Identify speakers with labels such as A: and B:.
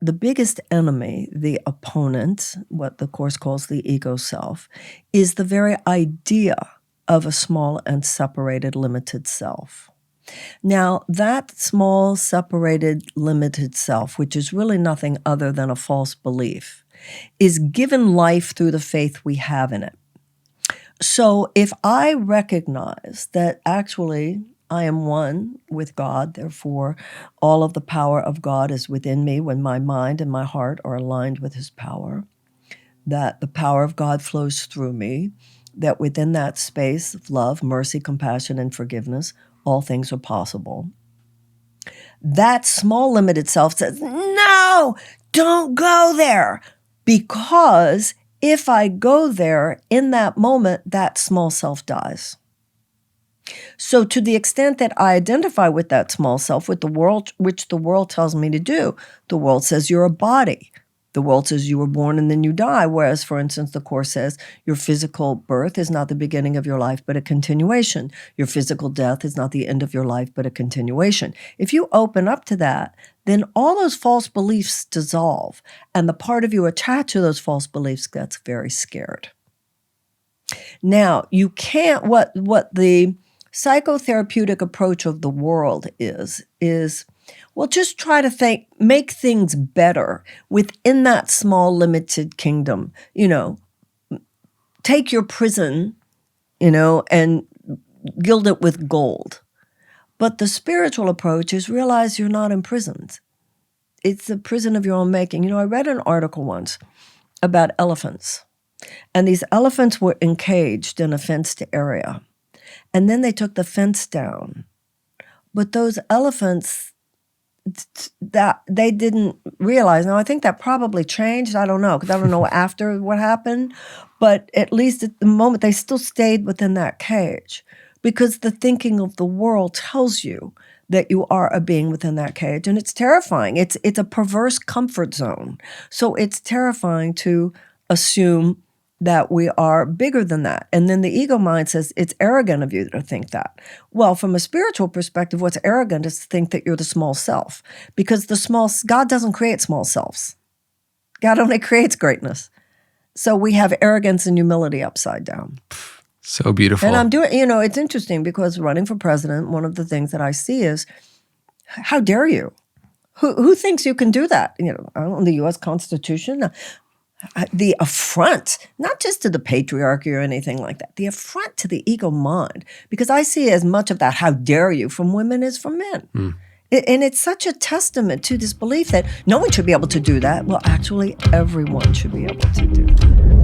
A: the biggest enemy, the opponent, what the Course calls the ego self, is the very idea of a small and separated, limited self. Now, that small, separated, limited self, which is really nothing other than a false belief, is given life through the faith we have in it. So if I recognize that actually I am one with God, therefore all of the power of God is within me when my mind and my heart are aligned with his power, that the power of God flows through me, that within that space of love, mercy, compassion, and forgiveness, all things are possible. That small, limited self says, no, don't go there, because if I go there in that moment, that small self dies. So to the extent that I identify with that small self, with the world, which the world tells me to do, the world says you're a body. The world says you were born and then you die, whereas, for instance, the Course says your physical birth is not the beginning of your life, but a continuation. Your physical death is not the end of your life, but a continuation. If you open up to that, then all those false beliefs dissolve, and the part of you attached to those false beliefs gets very scared. Now, you can't, what the psychotherapeutic approach of the world is, well, just try to make things better within that small, limited kingdom. Take your prison, and gild it with gold. But the spiritual approach is realize you're not imprisoned. It's the prison of your own making. I read an article once about elephants, and these elephants were encaged in a fenced area. And then they took the fence down. But those elephants, that they didn't realize. Now, I think that probably changed. I don't know, because I don't know after what happened. But at least at the moment, they still stayed within that cage, because the thinking of the world tells you that you are a being within that cage. And it's terrifying. It's a perverse comfort zone. So it's terrifying to assume that we are bigger than that. And then the ego mind says it's arrogant of you to think that. Well, from a spiritual perspective, what's arrogant is to think that you're the small self, because God doesn't create small selves. God only creates greatness. So we have arrogance and humility upside down.
B: So beautiful.
A: And I'm doing, it's interesting, because running for president, one of the things that I see is, how dare you? Who thinks you can do that? On the U.S. Constitution, the affront, not just to the patriarchy or anything like that, the affront to the ego mind, because I see as much of that how dare you from women as from men. And it's such a testament to this belief that no one should be able to do that. Well, actually, everyone should be able to do that.